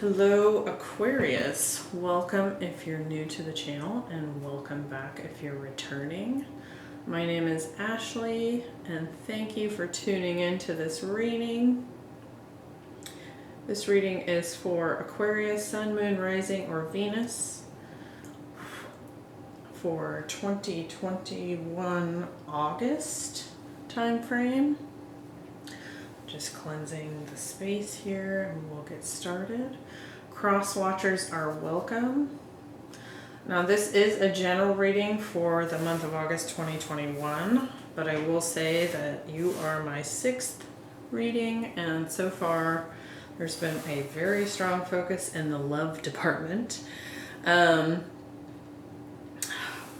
Hello Aquarius, welcome if you're new to the channel and welcome back if you're returning. My name is Ashley and thank you for tuning into this reading. This reading is for Aquarius, Sun, Moon, Rising, or Venus for 2021 August time frame. Just cleansing the space here and we'll get started. Cross watchers are welcome. Now this is a general reading for the month of August 2021, but I will say that you are my 6th reading, and so far there's been a very strong focus in the love department. But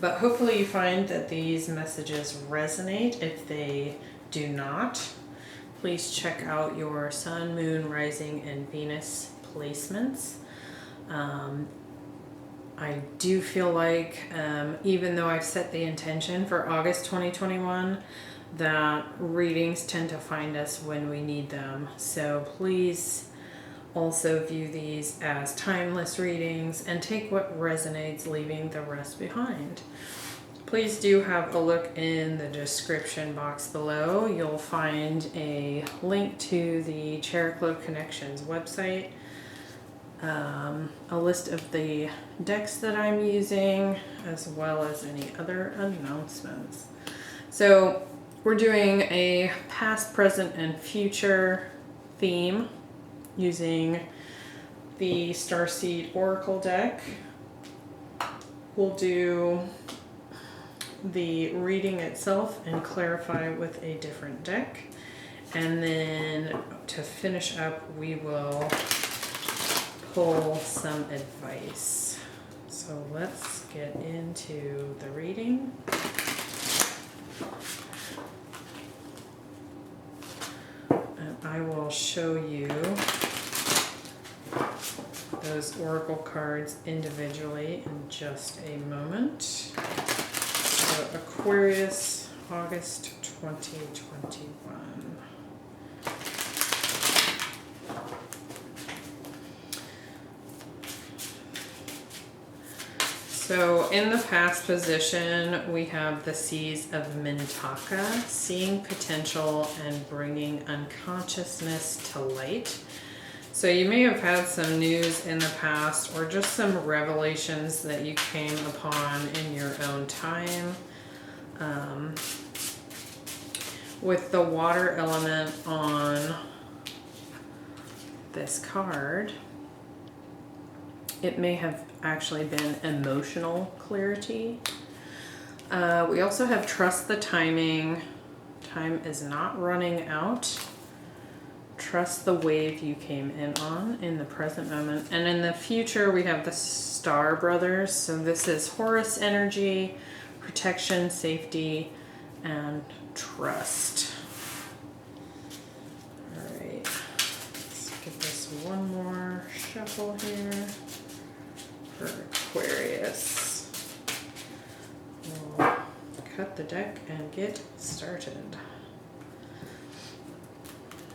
hopefully you find that these messages resonate. If they do not, please check out your Sun, Moon, Rising, and Venus placements. I do feel like, even though I've set the intention for August 2021, that readings tend to find us when we need them. So please also view these as timeless readings and take what resonates, leaving the rest behind. Please do have a look in the description box below. You'll find a link to the Astrological Connections website, a list of the decks that I'm using, as well as any other announcements. So we're doing a past, present, and future theme using the Starseed Oracle deck. We'll do the reading itself and clarify with a different deck, and then to finish up we will pull some advice. So let's get into the reading. And I will show you those oracle cards individually in just a moment. So Aquarius, August 2021. So in the past position, we have the Seas of Mintaka, seeing potential and bringing unconsciousness to light. So you may have had some news in the past or just some revelations that you came upon in your own time. With the water element on this card, it may have actually been emotional clarity. We also have trust the timing. Time is not running out. Trust the wave you came in on in the present moment. And in the future, we have the Star Brothers. So this is Horus energy, protection, safety, and trust. All right, let's give this one more shuffle here for Aquarius. We'll cut the deck and get started.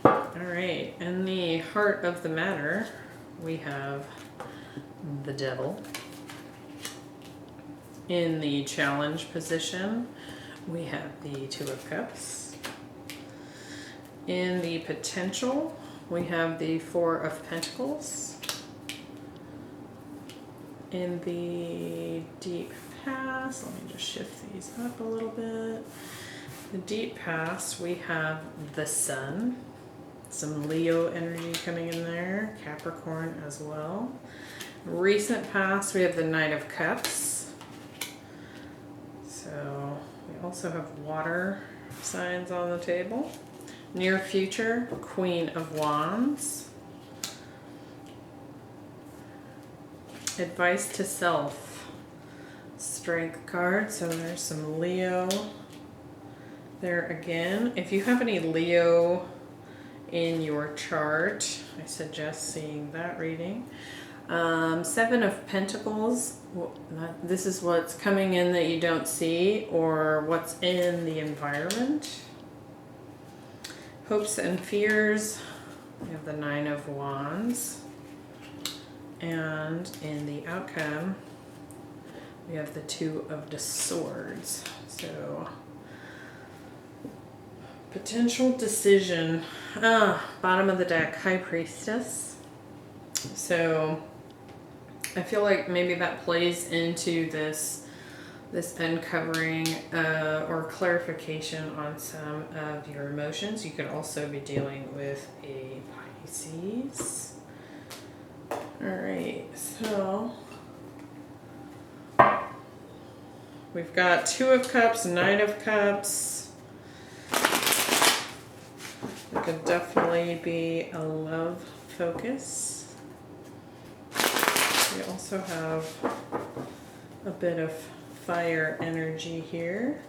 All right, in the heart of the matter, we have the Devil. In the challenge position, we have the Two of Cups. In the potential, we have the Four of Pentacles. In the deep past, let me just shift these up a little bit. The deep past, we have the Sun. Some Leo energy coming in there, Capricorn as well. Recent past, we have the Knight of Cups. So we also have water signs on the table. Near future, Queen of Wands. Advice to self, Strength card. So there's some Leo there again. If you have any Leo in your chart, I suggest seeing that reading. Seven of Pentacles. This is what's coming in that you don't see, or what's in the environment. Hopes and fears. We have the Nine of Wands. And in the outcome, we have the Two of the Swords. So, potential decision. Bottom of the deck, High Priestess. So, I feel like maybe that plays into this uncovering or clarification on some of your emotions. You could also be dealing with a Pisces. All right, so we've got Two of Cups, Knight of Cups. It could definitely be a love focus. We also have a bit of fire energy here.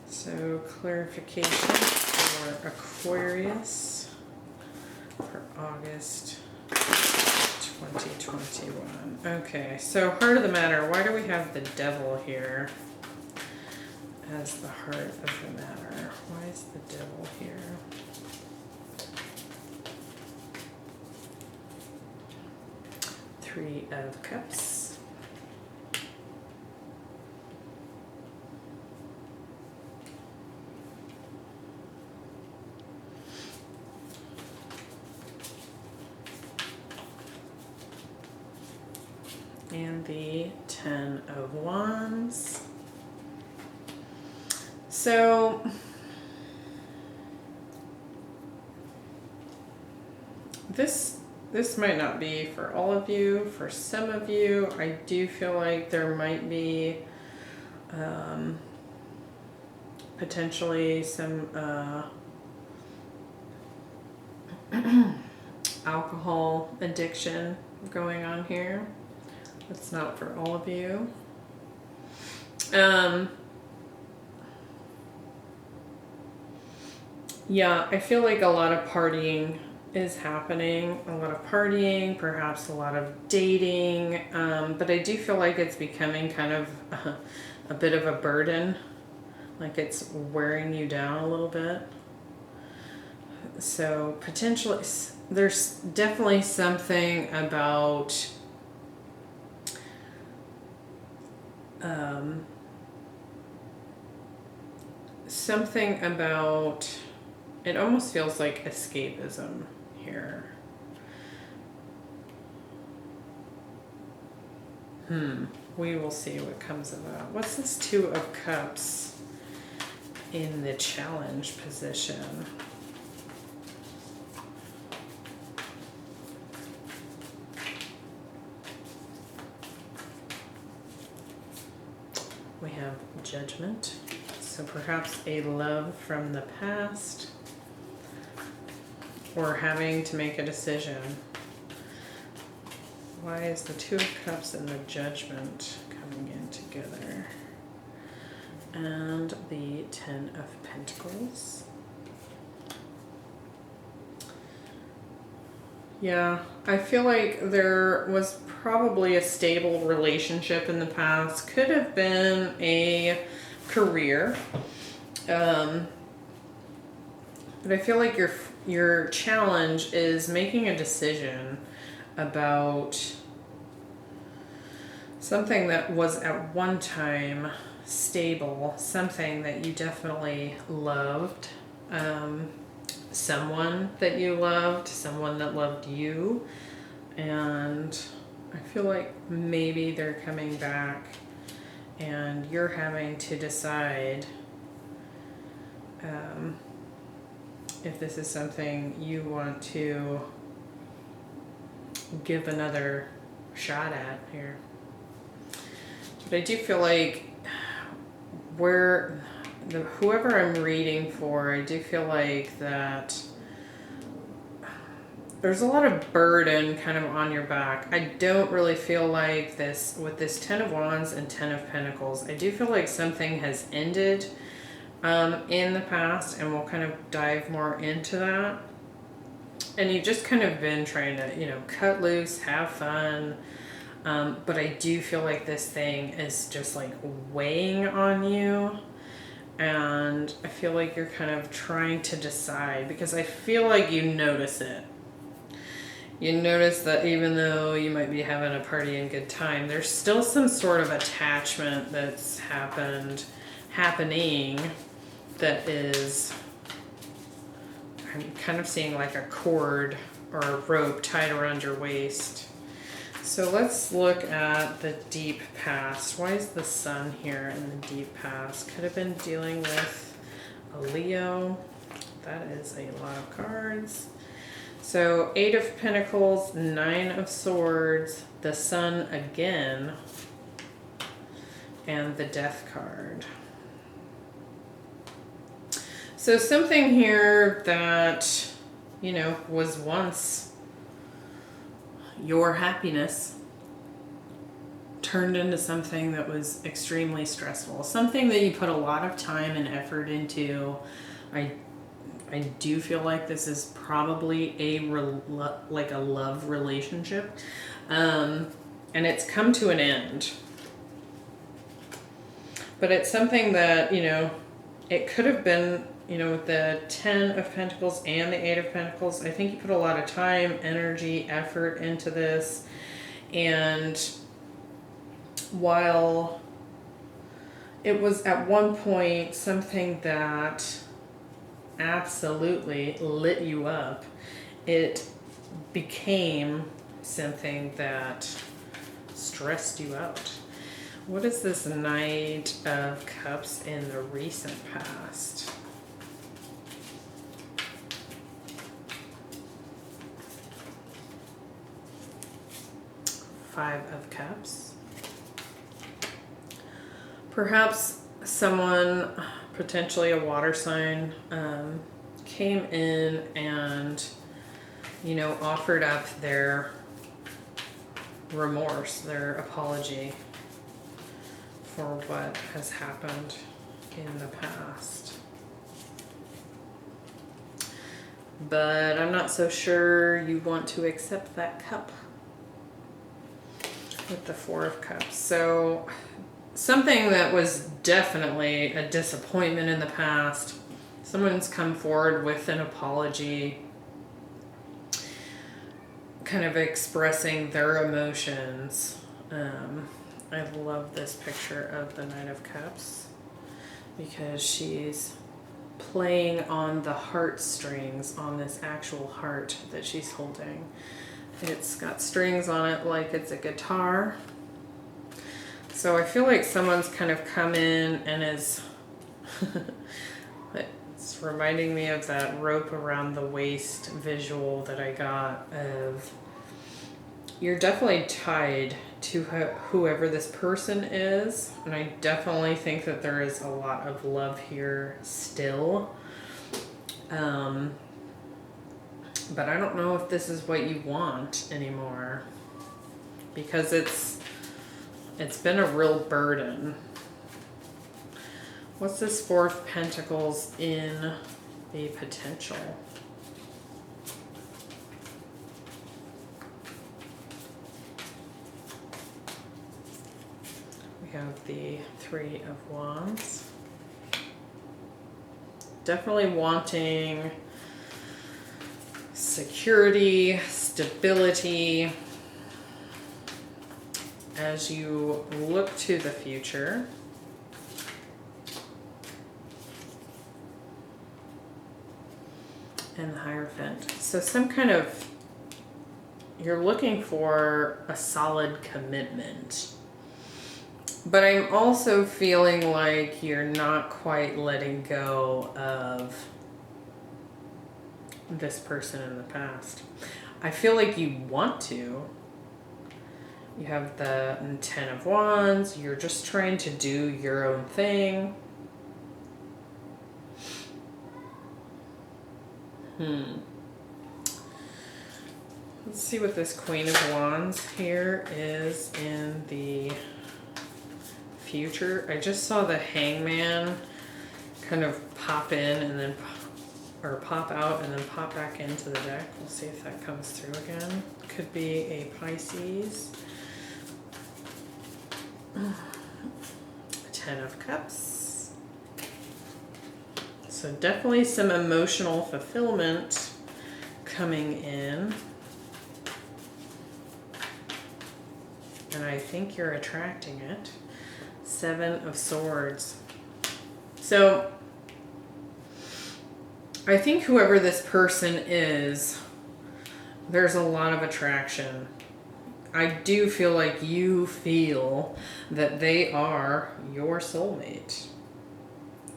So clarification for Aquarius for August 2021. Okay, so heart of the matter. Why do we have the Devil here as the heart of the matter? Why is the Devil here? Three of Cups. And the Ten of Wands. So this might not be for all of you. For some of you, I do feel like there might be potentially some alcohol addiction going on here. That's not for all of you. Yeah, I feel like a lot of partying is happening. A lot of partying, perhaps a lot of dating. But I do feel like it's becoming kind of a bit of a burden. Like it's wearing you down a little bit. So potentially, there's definitely something about it almost feels like escapism here. We will see what comes of that. What's this Two of Cups in the challenge position? We have Judgment. So perhaps a love from the past, or having to make a decision. Why is the Two of Cups and the Judgment coming in together? And the Ten of Pentacles. Yeah, I feel like there was probably a stable relationship in the past. Could have been a career. But I feel like your challenge is making a decision about something that was at one time stable, something that you definitely loved, someone that you loved, someone that loved you, and I feel like maybe they're coming back and you're having to decide if this is something you want to give another shot at here. But I do feel like whoever I'm reading for, I do feel like that there's a lot of burden kind of on your back. I don't really feel like this, with this Ten of Wands and Ten of Pentacles, I do feel like something has ended in the past, and we'll kind of dive more into that. And you've just kind of been trying to, cut loose, have fun. But I do feel like this thing is just like weighing on you. and I feel like you're kind of trying to decide, because I feel like you notice it. You notice that even though you might be having a party and good time, there's still some sort of attachment that's happening that is, I'm kind of seeing like a cord or a rope tied around your waist. So let's look at the deep past. Why is the sun here in the deep past? Could have been dealing with a Leo. That is a lot of cards. So 8 of Pentacles, 9 of Swords, the Sun again, and the Death card. So something here that, you know, was once your happiness turned into something that was extremely stressful. Something that you put a lot of time and effort into. I do feel like this is probably like a love relationship. And it's come to an end. But it's something that, you know, it could have been, you know, with the 10 of Pentacles and the 8 of Pentacles. I think you put a lot of time, energy, effort into this. And while it was at one point something that absolutely lit you up, it became something that stressed you out. What is this Knight of Cups in the recent past? Five of Cups. Perhaps someone, potentially a water sign, came in and, you know, offered up their remorse, their apology for what has happened in the past. But I'm not so sure you want to accept that cup with the 4 of Cups. So something that was definitely a disappointment in the past, someone's come forward with an apology, kind of expressing their emotions. I love this picture of the Knight of Cups because she's playing on the heartstrings on this actual heart that she's holding. It's got strings on it like it's a guitar. So I feel like someone's kind of come in and is, it's reminding me of that rope around the waist visual that I got of, you're definitely tied to whoever this person is. And I definitely think that there is a lot of love here still. But I don't know if this is what you want anymore, because it's been a real burden. What's this 4 of Pentacles in the potential? We have the 3 of Wands. Definitely wanting security, stability, as you look to the future. And the Hierophant. So some kind of, you're looking for a solid commitment. But I'm also feeling like you're not quite letting go of this person in the past. I feel like you want to. You have the 10 of Wands. You're just trying to do your own thing. Let's see what this Queen of Wands here is in the future. I just saw the Hangman kind of pop in and then, or pop out and then pop back into the deck. We'll see if that comes through again. Could be a Pisces. 10 of Cups. So definitely some emotional fulfillment coming in. And I think you're attracting it. 7 of Swords. So I think whoever this person is, there's a lot of attraction. I do feel like you feel that they are your soulmate.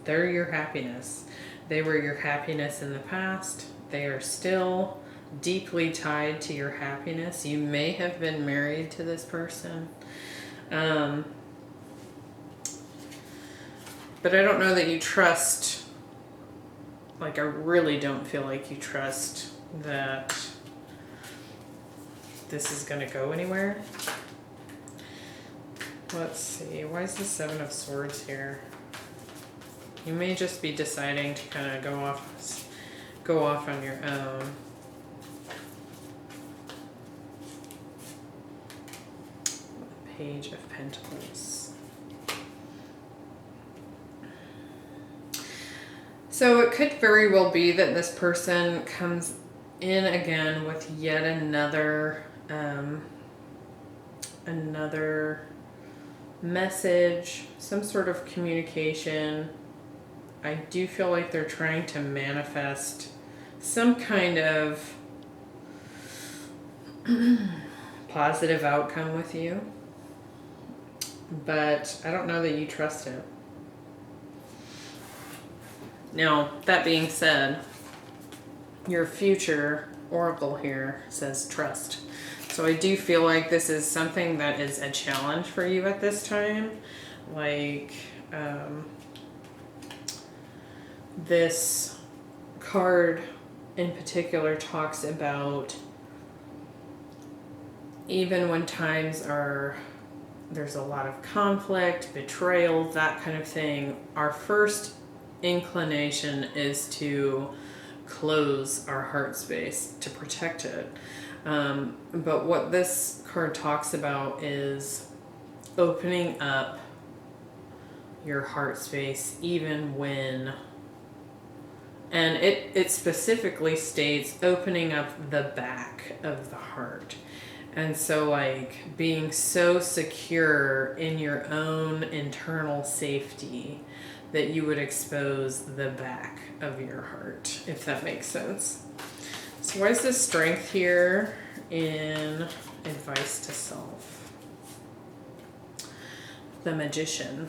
They're your happiness. They were your happiness in the past. They are still deeply tied to your happiness. You may have been married to this person. But I don't know that you trust, like I really don't feel like you trust that this is going to go anywhere. Let's see, why is the 7 of Swords here? You may just be deciding to kind of go off on your own. Page of Pentacles. So it could very well be that this person comes in again with yet another message, some sort of communication. I do feel like they're trying to manifest some kind of positive outcome with you, but I don't know that you trust it. Now, that being said, your future oracle here says trust. So I do feel like this is something that is a challenge for you at this time. Like, this card in particular talks about even when times are, there's a lot of conflict, betrayal, that kind of thing, our first inclination is to close our heart space to protect it. But what this card talks about is opening up your heart space even when, and it specifically states opening up the back of the heart. And so like being so secure in your own internal safety that you would expose the back of your heart, if that makes sense. So why is this Strength here in Advice to Self? The Magician.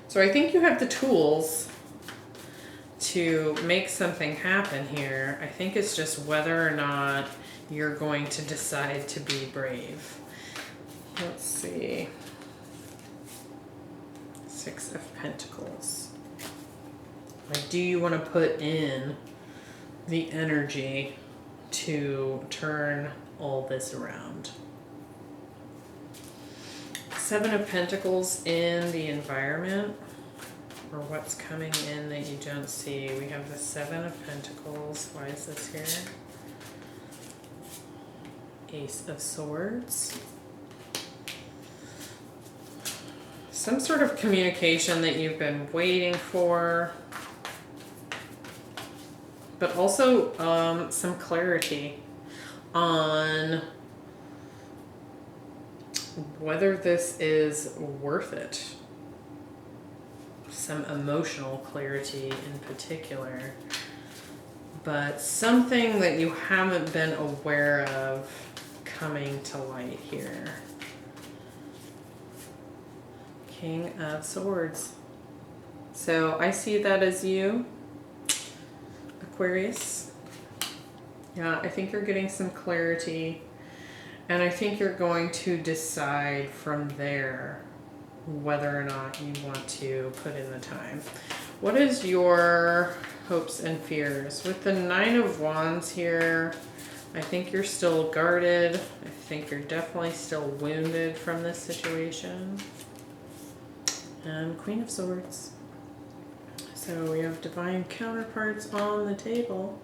So I think you have the tools to make something happen here. I think it's just whether or not you're going to decide to be brave. Let's see. 6 of Pentacles. Like, do you want to put in the energy to turn all this around? 7 of Pentacles in the environment, or what's coming in that you don't see. We have the 7 of Pentacles. Why is this here? Ace of Swords. Some sort of communication that you've been waiting for, but also some clarity on whether this is worth it. Some emotional clarity in particular, but something that you haven't been aware of coming to light here. King of Swords. So I see that as you, Aquarius. Yeah, I think you're getting some clarity, and I think you're going to decide from there whether or not you want to put in the time. What is your hopes and fears? With the 9 of Wands here, I think you're still guarded. I think you're definitely still wounded from this situation. And Queen of Swords. So we have divine counterparts on the table.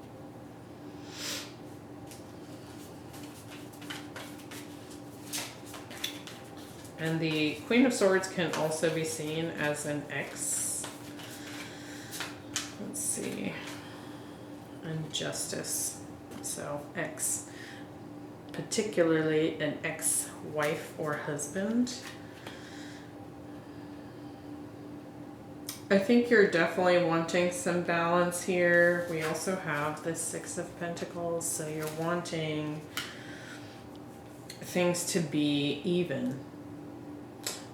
And the Queen of Swords can also be seen as an ex. see. And justice. So ex, particularly an ex-wife or husband. I think you're definitely wanting some balance here. We also have the Six of Pentacles, so you're wanting things to be even.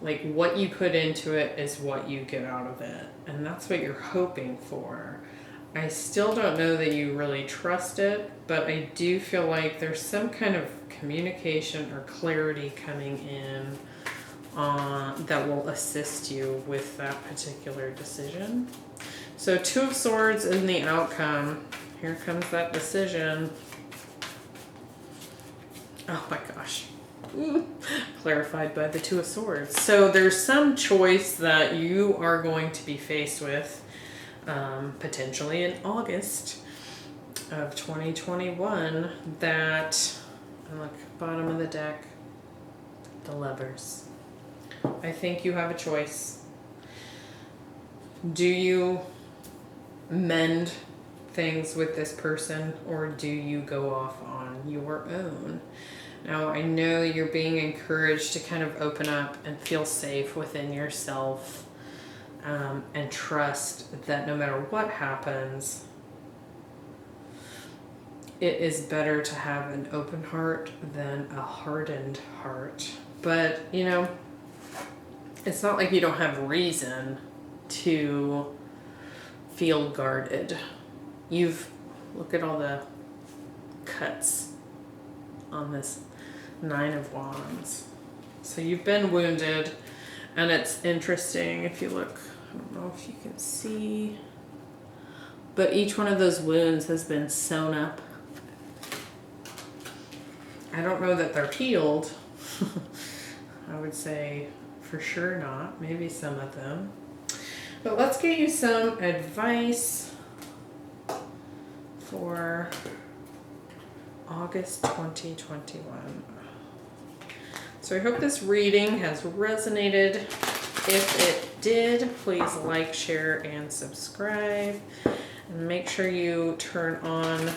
Like what you put into it is what you get out of it. And that's what you're hoping for. I still don't know that you really trust it, but I do feel like there's some kind of communication or clarity coming in that will assist you with that particular decision. So Two of Swords in the outcome. Here comes that decision. Oh my gosh. Clarified by the Two of Swords. So there's some choice that you are going to be faced with potentially in August of 2021 that, look, bottom of the deck, the Lovers. I think you have a choice. Do you mend things with this person, or do you go off on your own? Now, I know you're being encouraged to kind of open up and feel safe within yourself, and trust that no matter what happens, it is better to have an open heart than a hardened heart. But, you know, it's not like you don't have reason to feel guarded. Look at all the cuts on this Nine of Wands. So you've been wounded, and it's interesting if you look, I don't know if you can see, but each one of those wounds has been sewn up. I don't know that they're healed. I would say for sure not. Maybe some of them. But let's get you some advice for August 2021. So I hope this reading has resonated. If it did, please like, share, and subscribe. And make sure you turn on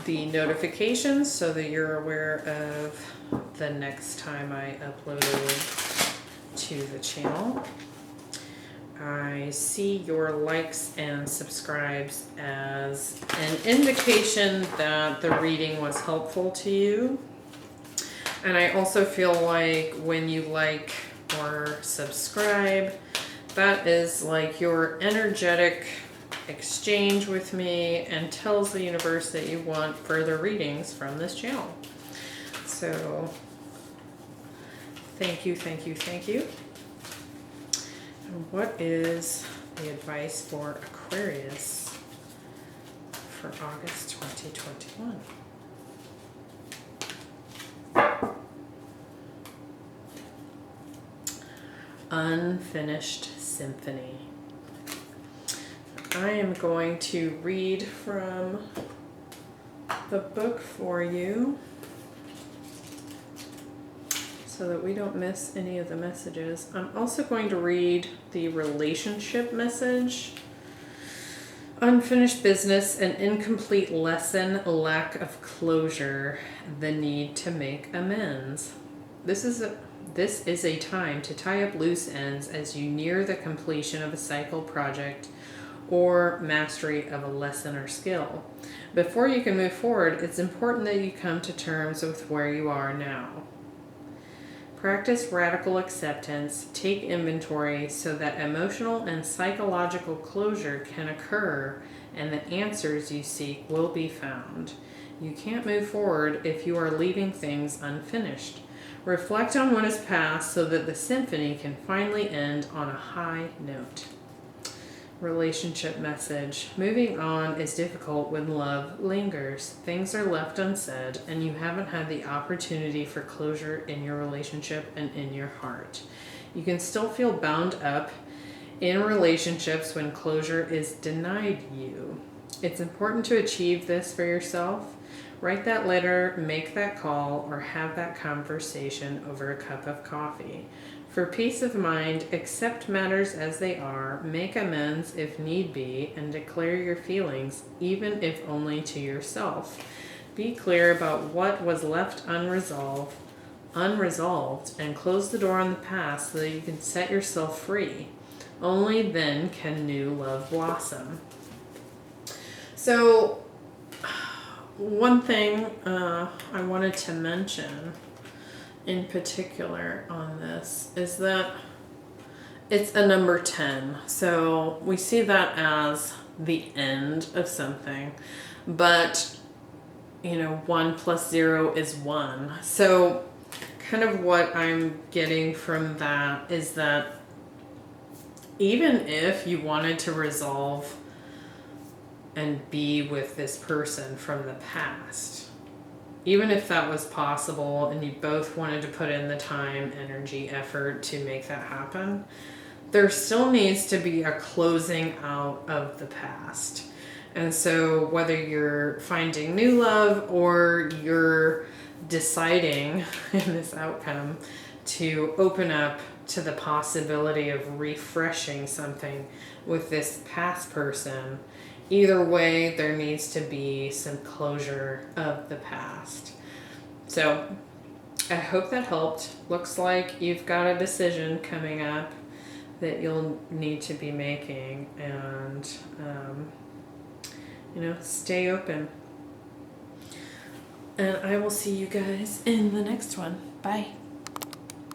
the notifications so that you're aware of the next time I upload to the channel. I see your likes and subscribes as an indication that the reading was helpful to you. And I also feel like when you like or subscribe, that is like your energetic exchange with me and tells the universe that you want further readings from this channel. So thank you, thank you, thank you. And what is the advice for Aquarius for August 2021? Unfinished Symphony. I am going to read from the book for you so that we don't miss any of the messages. I'm also going to read the relationship message. Unfinished business, an incomplete lesson, lack of closure, the need to make amends. This is a time to tie up loose ends as you near the completion of a cycle project or mastery of a lesson or skill. Before you can move forward, it's important that you come to terms with where you are now. Practice radical acceptance, take inventory so that emotional and psychological closure can occur and the answers you seek will be found. You can't move forward if you are leaving things unfinished. Reflect on what has passed so that the symphony can finally end on a high note. Relationship message. Moving on is difficult when love lingers. Things are left unsaid, and you haven't had the opportunity for closure in your relationship and in your heart. You can still feel bound up in relationships when closure is denied you. It's important to achieve this for yourself. Write that letter, make that call, or have that conversation over a cup of coffee. For peace of mind, accept matters as they are, make amends if need be, and declare your feelings, even if only to yourself. Be clear about what was left unresolved, and close the door on the past so that you can set yourself free. Only then can new love blossom. So, one thing I wanted to mention in particular on this is that it's a number 10. So we see that as the end of something, but 1 plus 0 is 1. So kind of what I'm getting from that is that even if you wanted to resolve and be with this person from the past, even if that was possible and you both wanted to put in the time, energy, effort to make that happen, there still needs to be a closing out of the past. And so whether you're finding new love or you're deciding in this outcome to open up to the possibility of refreshing something with this past person, either way, there needs to be some closure of the past. So I hope that helped. Looks like you've got a decision coming up that you'll need to be making, and stay open. And I will see you guys in the next one. Bye.